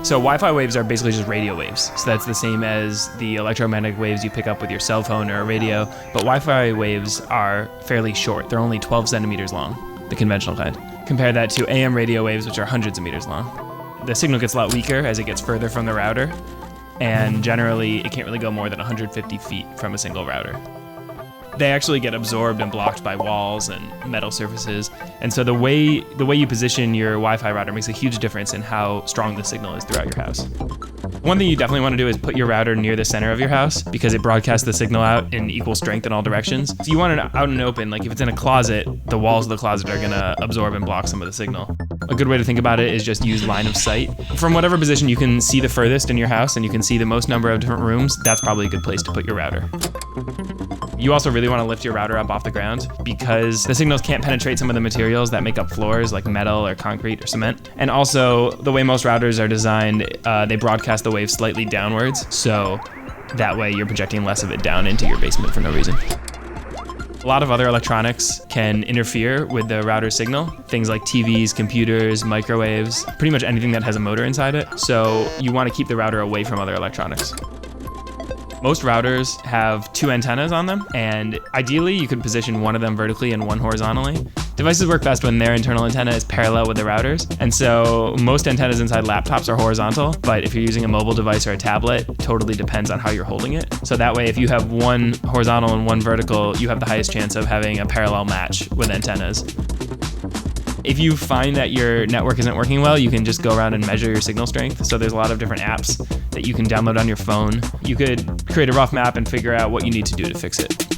So Wi-Fi waves are basically just radio waves. So that's the same as the electromagnetic waves you pick up with your cell phone or a radio. But Wi-Fi waves are fairly short. They're only 12 centimeters long, the conventional kind. Compare that to AM radio waves, which are hundreds of meters long. The signal gets a lot weaker as it gets further from the router. And generally, it can't really go more than 150 feet from a single router. They actually get absorbed and blocked by walls and metal surfaces. And so the way you position your Wi-Fi router makes a huge difference in how strong the signal is throughout your house. One thing you definitely want to do is put your router near the center of your house because it broadcasts the signal out in equal strength in all directions. So you want it out and open, like if it's in a closet, the walls of the closet are gonna absorb and block some of the signal. A good way to think about it is just use line of sight. From whatever position you can see the furthest in your house and you can see the most number of different rooms, that's probably a good place to put your router. You also really want to lift your router up off the ground because the signals can't penetrate some of the materials that make up floors like metal or concrete or cement. And also, the way most routers are designed, they broadcast the wave slightly downwards, so that way you're projecting less of it down into your basement for no reason. A lot of other electronics can interfere with the router signal. Things like TVs, computers, microwaves, pretty much anything that has a motor inside it. So you want to keep the router away from other electronics. Most routers have 2 antennas on them, and ideally you could position one of them vertically and one horizontally. Devices work best when their internal antenna is parallel with the routers, and so most antennas inside laptops are horizontal, but if you're using a mobile device or a tablet, it totally depends on how you're holding it. So that way, if you have one horizontal and one vertical, you have the highest chance of having a parallel match with antennas. If you find that your network isn't working well, you can just go around and measure your signal strength. So there's a lot of different apps that you can download on your phone. You could create a rough map and figure out what you need to do to fix it.